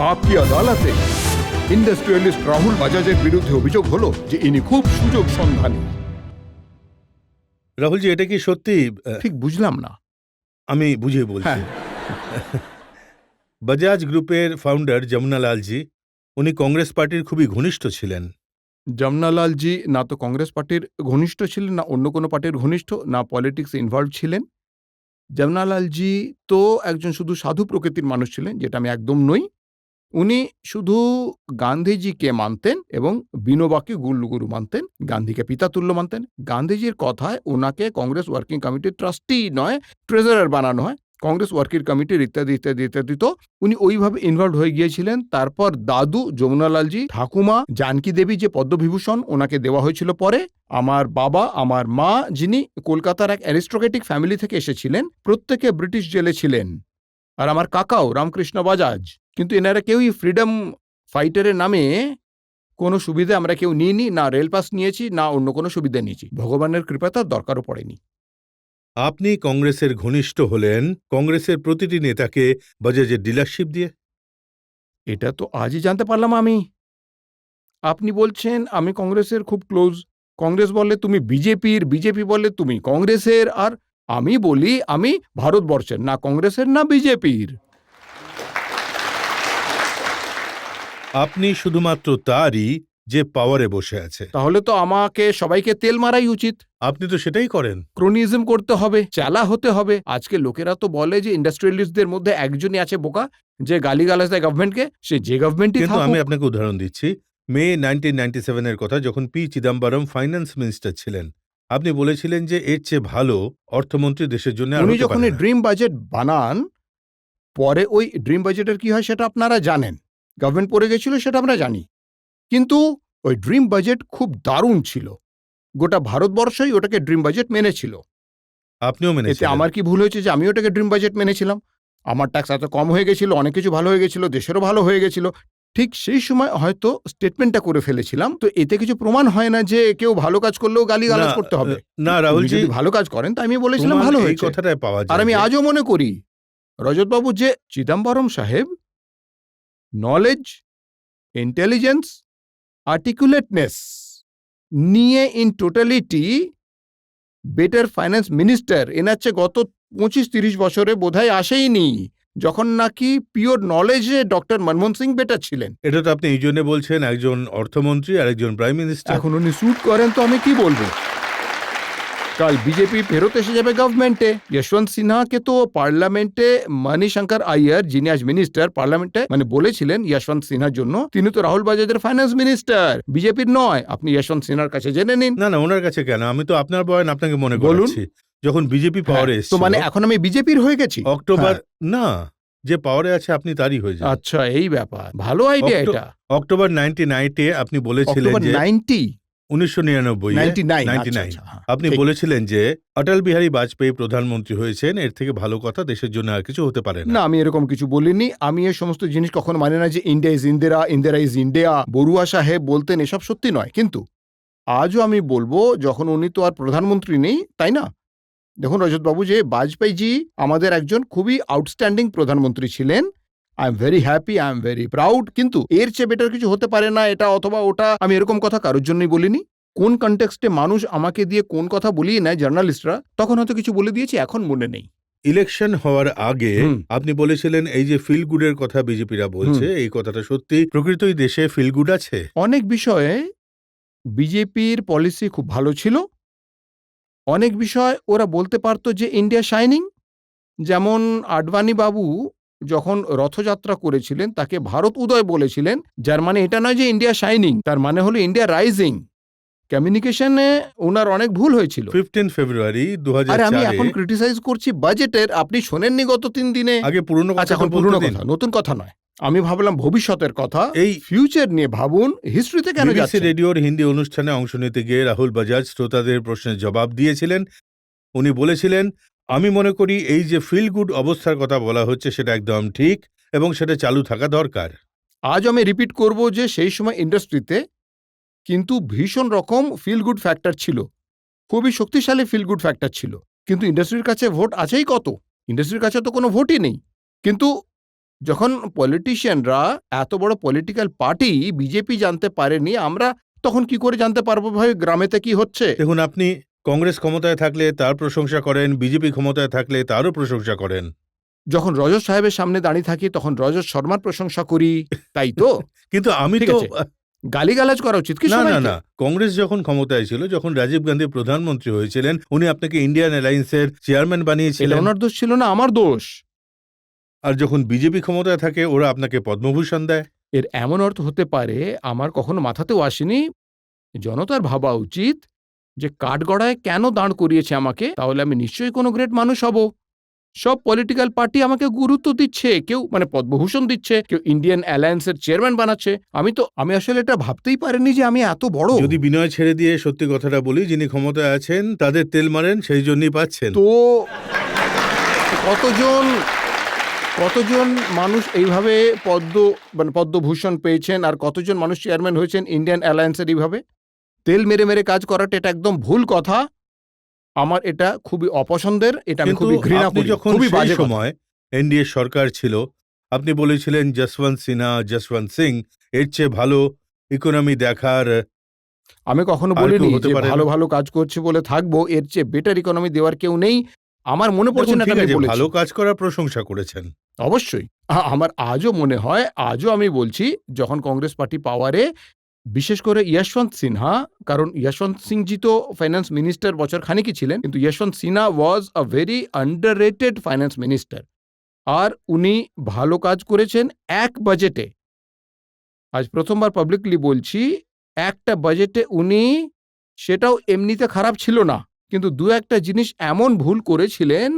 आपकी अदालत इंडस्ट्रियलिस्ट राहुल বাজাজের বিরুদ্ধে অভিযোগ হলো যে ইনি খুব সুযোগ সন্ধানী। রাহুলজি, এটা কি সত্যি? ঠিক বুঝলাম না। আমি বুঝিয়ে বলছি। বাজাজ গ্রুপের ফাউন্ডার যমুনালাল জি, উনি কংগ্রেস পার্টির খুবই ঘনিষ্ঠ ছিলেন। যমুনালাল জি না তো কংগ্রেস পার্টির ঘনিষ্ঠ ছিলেন, না অন্য কোনো পার্টির ঘনিষ্ঠ, না পলিটিক্স ইনভলভ ছিলেন। যমুনালাল জি তো একজন শুধু সাধু প্রকৃতির মানুষ ছিলেন, যেটা আমি একদম নই। উনি শুধু গান্ধীজিকে মানতেন এবং বিনোবাকে গুরু মানতেন, গান্ধীকে পিতাতুল্য মানতেন। গান্ধীজির কথায় ওনাকে কংগ্রেস ওয়ার্কিং কমিটির ট্রাস্টি নয়, ট্রেজারার বানানো হয়, কংগ্রেস ওয়ার্কিং কমিটির ইত্যাদি ইত্যাদি ইত্যাদি। তো উনি ওইভাবে ইনভলভ হয়ে গিয়েছিলেন। তারপর দাদু যমুনালালজি, ঠাকুমা জানকী দেবী যে পদ্মবিভূষণ ওনাকে দেওয়া হয়েছিল পরে, আমার বাবা, আমার মা, যিনি কলকাতার এক অ্যারিস্টোক্রেটিক ফ্যামিলি থেকে এসেছিলেন, প্রত্যেকে ব্রিটিশ জেলে ছিলেন। আর আমার কাকাও রামকৃষ্ণ বাজাজ। কিন্তু এনারা কেউই ফ্রিডম ফাইটারের নামে কোনো সুবিধা আমরা কেউ নিইনি, না রেল পাস নিয়েছি, না অন্য কোনো সুবিধা নিয়েছি। ভগবানের কৃপা তার দরকারও পড়েনি। আপনি কংগ্রেসের ঘনিষ্ঠ হলেন কংগ্রেসের প্রতিটি নেতাকে বাজাজের ডিলারশিপ দিয়ে? এটা তো আজই জানতে পারলাম আমি। আপনি বলছেন আমি কংগ্রেসের খুব ক্লোজ। কংগ্রেস বলে তুমি বিজেপির, বিজেপি বলে তুমি কংগ্রেসের, আর আমি বলি আমি ভারতবর্ষের, না কংগ্রেসের না বিজেপির। আপনি শুধুমাত্র তারই যে পাওয়ারে বসে আছে। তাহলে তো আমাকে সবাইকে তেল মারাই উচিত। আপনি তো সেটাই করেন। ক্রোনিজম করতে হবে, চালা হতে হবে। আজকে লোকেরা তো বলে যে ইন্ডাস্ট্রিয়ালিস্টদের মধ্যে একজনই আছে বোকা, যে গালিগালাজ দেয় গভর্নমেন্টকে, সে যে গভর্নমেন্টই কিন্তু থাকুক। আমি আপনাকে উদাহরণ দিচ্ছি। মে 1997 এর কথা, যখন পি চিদম্বরম ফাইন্যান্স মিনিস্টার ছিলেন, আপনি বলেছিলেন যে এর চেয়ে ভালো অর্থমন্ত্রী দেশের জন্য আর উনি হতে যখন পারে না। ড্রিম বাজেট বানান, পরে ওই ড্রিম বাজেটের কি হয় সেটা আপনারা জানেন। গভর্নমেন্ট পড়ে গেছিল সেটা আমরা জানি। কিন্তু ওই ড্রিম বাজেট খুব দারুণ ছিল। গোটা ভারতবর্ষই ওটাকে ড্রিম বাজেট মেনেছিল। আপনিও এতে মেনেছিলেন। আমার কি ভুল হয়েছে যে আমি ওটাকে ড্রিম বাজেট মেনেছিলাম? আমার ট্যাক্স এত কম হয়ে গেছিল, অনেক কিছু ভালো হয়ে গেছিল, দেশেরও ভালো হয়ে গেছিল। ঠিক সেই সময় হয়তো স্টেটমেন্টটা করে ফেলেছিলাম। তো এতে কিছু প্রমাণ হয় না যে কেউ ভালো কাজ করলেও গালিগালাজ করতে হবে। না উনি রাহুলজি, যদি ভালো কাজ করেন তা আমি বলেছিলাম প্রমাণ ভালো এই হয়েছে। কথাটাই পাওয়া আর যায় আমি যে আজও মনে করি রজতবাবু যে চিদম্বরম সাহেব নলেজ, ইন্টেলিজেন্স, আর্টিকুলেটনেস নিয়ে in totality better finance minister এনার চেয়ে গত 25-30 বছরে বোধহয় আসেইনি, যখন নাকি পিওর নলেজে ডক্টর মনমোহন সিং বেটার ছিলেন। এটা তো আপনি এই জন্য বলছেন, একজন অর্থমন্ত্রী আর একজন প্রাইম মিনিস্টার। এখন উনি স্যুট করেন তো আমি কি বলবো? কাল বিজেপি ফেরত এসে যাবে গভর্নমেন্টে। যশবন্ত সিনহাকে তো পার্লামেন্টে মণিশঙ্কর আইয়ার, যিনি আজ মিনিস্টার, পার্লামেন্টে মানে বলেছিলেন যশবন্ত সিনহার জন্য, তিনি তো রাহুল বাজাজের ফাইন্যান্স মিনিস্টার, বিজেপির নয়। আপনি যশবন্ত সিনহার কাছে জেনে নিন। না না, ওনার কাছে কেন? আমি তো আপনার বয়ান আপনাকে মনে বলুন। করাচ্ছি। যখন বিজেপি পাওয়ারে তো এসেছিল, মানে এখন আমি বিজেপির হয়ে গেছি? অক্টোবর, হ্যাঁ। না, যে পাওয়ারে আছে আপনি তারই হয়ে যান। আচ্ছা, এই ব্যাপার। ভালো আইডিয়া এটা। অক্টোবর 1998 আপনি বলেছিলেন অক্টোবর যে 90 1999 99 আচ্ছা, হ্যাঁ, আপনি ঠিক। বলেছিলেন যে অটল বিহারী বাজপেয়ী প্রধানমন্ত্রী হয়েছেন, এর থেকে ভালো কথা দেশের জন্য আর কিছু হতে পারে না, না। আমি এরকম কিছু বলিনি। আমি এই সমস্ত জিনিস কখনো মানে না যে India is Indira, Indira is India. Barua সাহেব বলতেন, এসব সত্যি নয়। কিন্তু আজও আমি বলবো, যখন উনি তো আর প্রধানমন্ত্রী নেই, তাই না? দেখুন রজতবাবু, যে বাজপেয়ীজি আমাদের একজন খুবই আউটস্ট্যান্ডিং প্রধানমন্ত্রী ছিলেন। I am very happy, I am very proud. কিন্তু এর চেয়ে বেটার কিছু হতে পারে না, এটা অথবা ওটা, আমি এরকম কথা কারোর জন্যই বলিনি। কোন কনটেক্সটে মানুষ আমাকে দিয়ে কোন কথা বলিয়ে নেয় জার্নালিস্টরা, তখন হয়তো কিছু বলে দিয়েছি, এখন মনে নেই। ইলেকশন হওয়ার আগে আপনি বলেছিলেন এই যে ফিল গুডের কথা বিজেপিরা বলছে, এই কথাটা সত্যি? প্রকৃতই দেশে ফিল গুড আছে? অনেক বিষয়ে বিজেপির পলিসি খুব ভালো ছিল। অনেক বিষয় ওরা বলতে পারতো যে ইন্ডিয়া শাইনিং। যেমন আডবাণী বাবু যখন রথযাত্রা করেছিলেন, তাকে ভারত উদয় বলেছিলেন, যার মানে এটা নয় যে ইন্ডিয়া শাইনিং, তার মানে হলো ইন্ডিয়া রাইজিং। কমিউনিকেশনে ওনার অনেক ভুল হয়েছিল। 15 ফেব্রুয়ারি আরে আমি এখন 2004 ক্রিটিসাইজ করছি বাজেটের, আপনি শোনেননি গত 3 দিনে? আগে পুরনো আচ্ছা, কথা এখন বলতে পুরনো দিন। কথা, নতুন কথা নয়। আমি ভাবলাম ভবিষ্যতের কথা, এই ফিউচার নিয়ে ভাবুন, হিস্ট্রিতে কেন বিবিসি যাচ্ছে? রেডিওর হিন্দি অনুষ্ঠানে অংশ নিতে গিয়ে রাহুল বাজাজ শ্রোতাদের প্রশ্নের জবাব দিয়েছিলেন। উনি বলেছিলেন, আমি মনে করি এই যে ফিল গুড অবস্থার কথা বলা হচ্ছে সেটা একদম ঠিক এবং সেটা চালু থাকা দরকার। আজ আমি রিপিট করব যে সেই সময় ইন্ডাস্ট্রিতে কিন্তু ভীষণ রকম ফিল গুড ফ্যাক্টর ছিল, খুবই শক্তিশালী ফিল গুড ফ্যাক্টর ছিল। কিন্তু ইন্ডাস্ট্রির কাছে ভোট আছেই কত? ইন্ডাস্ট্রির কাছে তো কোনো ভোটই নেই। কিন্তু যখন পলিটিশিয়ানরা এত বড় পলিটিক্যাল পার্টি বিজেপি জানতে পারেনি, আমরা তখন কি করে জানতে পারবো ভাই গ্রামেতে কি হচ্ছে? দেখুন, আপনি কংগ্রেস ক্ষমতায় থাকলে তার প্রশংসা করেন, বিজেপি ক্ষমতায় থাকলে তারও প্রশংসা করেন। যখন রজত সাহেবের সামনে দাঁড়িয়ে থাকি তখন রজত শর্মার প্রশংসা করি, তাই তো? কিন্তু আমি ঠিক তো আছে, গালিগালাজ করা উচিত কি না না সবাইকে? না, কংগ্রেস যখন ক্ষমতায় ছিল, যখন রাজীব গান্ধী প্রধানমন্ত্রী হয়েছিলেন, উনি আপনাকে ইন্ডিয়ান অ্যালায়েন্সের চেয়ারম্যান এটা বানিয়েছিলেন। ওনার দোষ ছিল না, আমার দোষ। আর যখন বিজেপি ক্ষমতায় থাকে ওরা আপনাকে পদ্মভূষণ দেয়। এর এমন অর্থ হতে পারে, আমার কখনো মাথাতেও আসেনি। জনতার ভাবা উচিত যে কাঠগড়ায় কেন দাঁড় করিয়েছে আমাকে, তাহলে আমি নিশ্চয়ই কোনো গ্রেট মানুষ হব। সব পলিটিক্যাল পার্টি আমাকে গুরুত্ব দিচ্ছে, কেউ মানে পদ্মভূষণ দিচ্ছে, কেউ ইন্ডিয়ান অ্যালায়েন্সের চেয়ারম্যান বানাচ্ছে। আমি আসলে এটা ভাবতেই পারিনি যে আমি এত বড়। যদি বিনয় ছেড়ে দিয়ে সত্যি কথাটা বলি, যিনি ক্ষমতায় আছেন তাদের তেল মারেন, সেই জন্যই পাচ্ছেন। তো কতজন কতজন মানুষ এইভাবে পদ্মভূষণ পেয়েছেন, আর কতজন মানুষ চেয়ারম্যান হয়েছেন ইন্ডিয়ান অ্যালায়েন্সের এইভাবে? তেল মেরে মেরে কাজ করাটা এটা একদম ভুল কথা। আমার এটা খুবই অপছন্দের, এটা আমি কিন্তু খুবই ঘৃণা আপনি করি, যখন খুবই সেই বাজে কথা। সময় এনডিএ সরকার ছিল, আপনি বলেছিলেন যশবন্ত সিনহা, যশবন্ত সিং এর চেয়ে ভালো ইকোনমি দেখার আমি কখনো আর কেউ বলিনি হতে যে পারে ভালো না। ভালো কাজ করছে বলে থাকবো, এর চেয়ে বেটার ইকোনমি দেওয়ার কেউ নেই। আমার মনে পড়ছে দেখুন, না ঠিক এটা আমি আছে, বলেছি। ভালো কাজ করার প্রশংসা করেছেন। অবশ্যই। আমার আজও মনে হয়, আজও আমি বলছি, যখন কংগ্রেস পার্টি পাওয়ারে, বিশেষ করে যশবন্ত সিনহা, কারণ যশবন্ত সিংজি তো ফাইন্যান্স মিনিস্টার বছর খানেকই ছিলেন, কিন্তু Yashwant Sinha was a very underrated finance minister. আর উনি ভালো কাজ করেছেন এক বাজেটে। আজ প্রথমবার পাবলিকলি বলছি, একটা বাজেটে উনি, সেটাও এমনিতে খারাপ ছিল না, কিন্তু দু একটা জিনিস এমন ভুল করেছিলেন,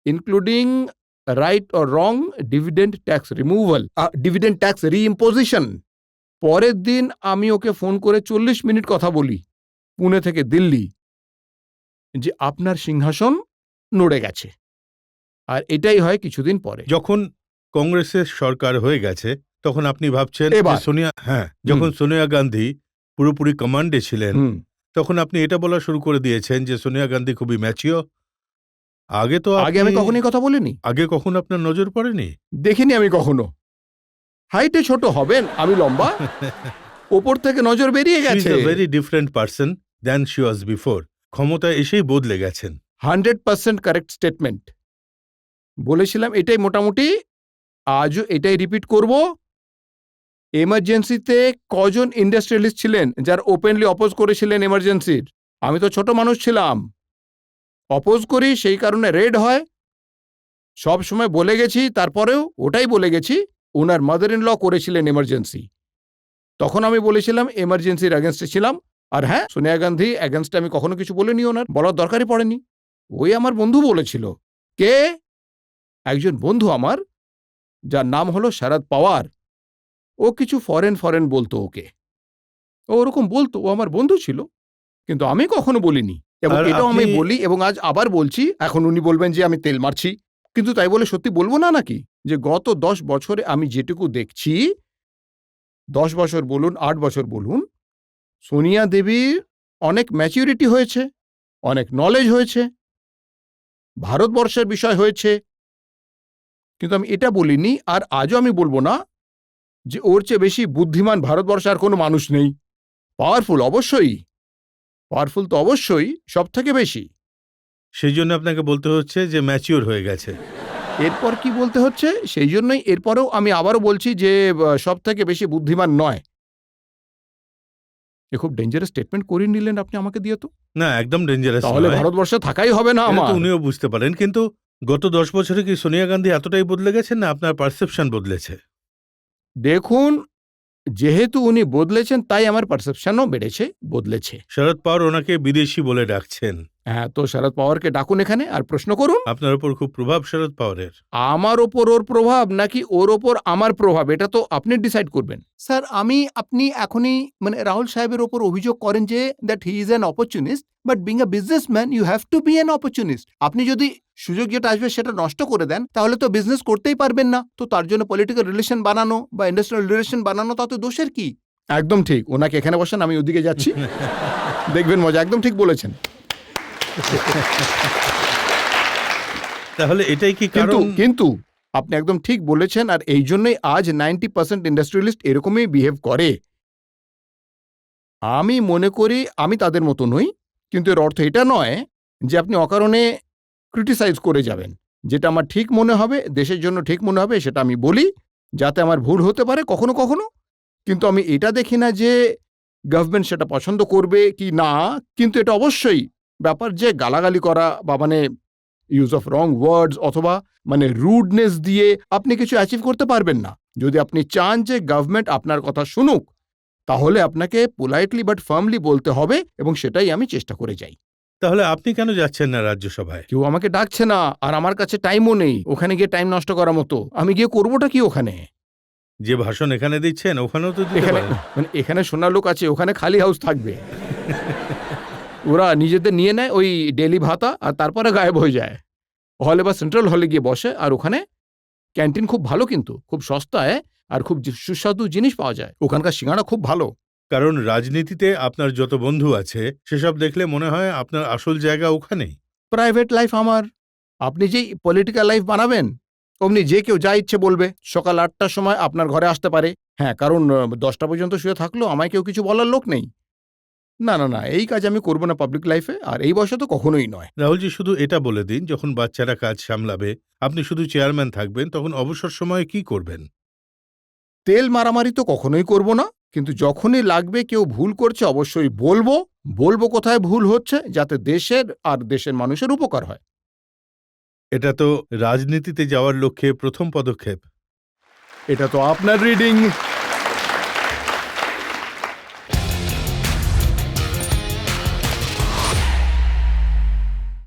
including right or wrong dividend tax removal, dividend tax reimposition. পরের দিন আমি ওকে ফোন করে 40 মিনিট কথা বলি, পুনে থেকে দিল্লি, যে আপনার সিংহাসন নড়ে গেছে। আর এটাই হয় কিছুদিন পরে। যখন কংগ্রেসের সরকার হয়ে গেছে, তখন আপনি ভাবছেন যে এবার যখন সোনিয়া গান্ধী পুরোপুরি কমান্ডে ছিলেন, হুম তখন আপনি এটা বলা শুরু করে দিয়েছেন যে সোনিয়া গান্ধী খুবই ম্যাচিওর। আগে তো আগে আমি কখনোই কথা বলিনি, আগে কখনো আপনার নজর পড়েনি। দেখিনি আমি কখনো। হাইটে ছোট হবেন, আমি লম্বা, ওপর থেকে নজর বেরিয়ে শি ইজ গেছে। A very different person than she was before. ক্ষমতায় এসেই বদলে গেছেন। 100% কারেক্ট স্টেটমেন্ট বলেছিলাম, এটাই মোটামুটি আজও এটাই রিপিট করব। এমার্জেন্সিতে কজন ইন্ডাস্ট্রিয়ালিস্ট ছিলেন যারা ওপেনলি অপোজ করেছিলেন এমার্জেন্সির? আমি তো ছোট মানুষ ছিলাম, অপোজ করি, সেই কারণে রেড হয়। সব সময় বলে গেছি, তারপরেও ওটাই বলে গেছি, ওনার মাদার ইন ল করেছিলেন এমার্জেন্সি। তখন আমি বলেছিলাম এমার্জেন্সির অ্যাগেনস্টে ছিলাম। আর হ্যাঁ, সোনিয়া গান্ধী অ্যাগেনস্টে আমি কখনো কিছু বলিনি, ওনার বলার দরকারই পড়েনি। ওই আমার বন্ধু বলেছিল। কে? একজন বন্ধু আমার, যার নাম হলো শরদ পাওয়ার। ও কিছু ফরেন বলতো ওকে, ও ওরকম বলতো, ও আমার বন্ধু ছিল, কিন্তু আমি কখনো বলিনি। এবং আর এটাও আপনি আমি বলি, এবং আজ আবার বলছি। এখন উনি বলবেন যে আমি তেল মারছি, কিন্তু তাই বলে সত্যি বলবো না নাকি? যে গত 10 বছরে আমি যেটুকু দেখছি, 10 বছর বলুন, 8 বছর বলুন, সোনিয়া দেবীর অনেক ম্যাচিউরিটি হয়েছে, অনেক নলেজ হয়েছে, ভারতবর্ষের বিষয় হয়েছে। কিন্তু আমি এটা বলিনি, আর আজও আমি বলবো না, যে ওর চেয়ে বেশি বুদ্ধিমান ভারতবর্ষে আর কোনো মানুষ নেই। পাওয়ারফুল অবশ্যই, পাওয়ারফুল তো অবশ্যই, সব থেকে বেশি। সেই জন্য আপনাকে বলতে হচ্ছে যে ম্যাচিওর হয়ে গেছে। এরপর কি বলতে হচ্ছে, সেই জন্যই এরপরেও আমি আবারও বলছি যে সব থেকে বেশি বুদ্ধিমান নয়। এ খুব ডেঞ্জারাস স্টেটমেন্ট করিয়ে নিলেন আপনি আমাকে দিয়ে। তো না, একদম ডেঞ্জারাস তাহলে নয়। ভারতবর্ষে থাকাই হবে না এটা আমার। তো উনিও বুঝতে পারেন। কিন্তু গত 10 বছরে কি সোনিয়া গান্ধী এতটাই বদলে গেছেন, না আপনার পারসেপশন বদলেছে? দেখুন, যেহেতু উনি বদলেছেন, তাই আমার পারসেপশনও বেড়েছে, বদলেছে। শরদ পাওয়ার ওনাকে বিদেশি বলে ডাকছেন। হ্যাঁ, তো শরদ পাওয়ারকে ডাকুন এখানে, আর প্রশ্ন করুন। আপনার উপর খুব প্রভাব শরদ পাওয়ারের। আমার ওপর ওর প্রভাব নাকি ওর ওপর আমার প্রভাব, এটা তো আপনি ডিসাইড করবেন। স্যার, আপনি এখনই মানে রাহুল সাহেবের ওপর অভিযোগ করেন যে that he is an opportunist, but being a businessman you have to be an opportunist. আপনি যদি সুযোগ যেটা আসবে সেটা নষ্ট করে দেন, তাহলে তো বিজনেস করতেই পারবেন না। তো তার জন্য পলিটিক্যাল রিলেশন বানানো বা ইন্ডাস্ট্রিয়াল রিলেশন বানানো, তাতে দোষের কি? একদম ঠিক। ওনাকে এখানে বসেন, আমি ওদিকে যাচ্ছি, দেখবেন মজা। একদম ঠিক বলেছেন। তাহলে এটাই কি কিন্তু কারণ? কিন্তু আপনি একদম ঠিক বলেছেন, আর এই জন্যই আজ 90% ইন্ডাস্ট্রিয়ালিস্ট এরকমই বিহেভ করে। আমি মনে করি আমি তাদের মতো নই, কিন্তু এর অর্থ এটা নয় যে আপনি অকারণে ক্রিটিসাইজ করে যাবেন। যেটা আমার ঠিক মনে হবে, দেশের জন্য ঠিক মনে হবে সেটা আমি বলি, যাতে আমার ভুল হতে পারে কখনো কখনো। কিন্তু আমি এটা দেখি না যে গভর্নমেন্ট সেটা পছন্দ করবে কি না। কিন্তু এটা অবশ্যই ব্যাপার যে গালাগালি করা বা মানে ইউজ অফ রং ওয়ার্ডস অথবা মানে রুডনেস দিয়ে আপনি কিছু অ্যাচিভ করতে পারবেন না। যদি আপনি চান যে গভর্নমেন্ট আপনার কথা শুনুক, তাহলে আপনাকে পোলাইটলি বাট ফার্মলি বলতে হবে, এবং সেটাই আমি চেষ্টা করে যাই। তাহলে আপনি কেন যাচ্ছেন না রাজ্যসভায়? কেউ আমাকে ডাকছে না, আর আমার কাছে টাইমও নেই ওখানে গিয়ে টাইম নষ্ট করার মতো। আমি গিয়ে করবোটা কি ওখানে? যে ভাষণ এখানে দিচ্ছেন ওখানেও তো দিতে এখানে পারেন। মানে এখানে শোনার লোক আছে, ওখানে খালি হাউস থাকবে। ওরা নিজেদের নিয়ে নেয় ওই ডেলি ভাতা, আর তারপরে গায়েব হয়ে যায়। হলে বা সেন্ট্রাল হলে গিয়ে বসে, আর ওখানে ক্যান্টিন খুব ভালো, কিন্তু খুব সস্তায়, আর খুব সুস্বাদু জিনিস পাওয়া যায়। ওখানকার সিঙ্গাড়া খুব ভালো। কারণ রাজনীতিতে আপনার যত বন্ধু আছে সেসব দেখলে মনে হয় আপনার আসল জায়গা ওখানেই। প্রাইভেট লাইফ আমার। আপনি যেই পলিটিক্যাল লাইফ বানাবেন, অমনি যে কেউ যা ইচ্ছে বলবে। সকাল ৮টার সময় আপনার ঘরে আসতে পারে। হ্যাঁ, কারণ ১০টা পর্যন্ত শুয়ে থাকলেও আমায় কেউ কিছু বলার লোক নেই। না, না, না, এই কাজ আমি করব না পাবলিক লাইফে, আর এই বয়সে তো কখনোই নয়। রাহুলজি, শুধু এটা বলে দিন, যখন বাচ্চারা কাজ সামলাবে, আপনি শুধু চেয়ারম্যান থাকবেন, তখন অবসর সময়ে কি করবেন? তেল মারামারি তো কখনোই করব না, কিন্তু যখনই লাগবে কেউ ভুল করছে অবশ্যই বলবো। বলবো কোথায় ভুল হচ্ছে, যাতে দেশের আর দেশের মানুষের উপকার হয়। এটা তো রাজনীতিতে যাওয়ার লক্ষ্যে প্রথম পদক্ষেপ। এটা তো আপনার রিডিং।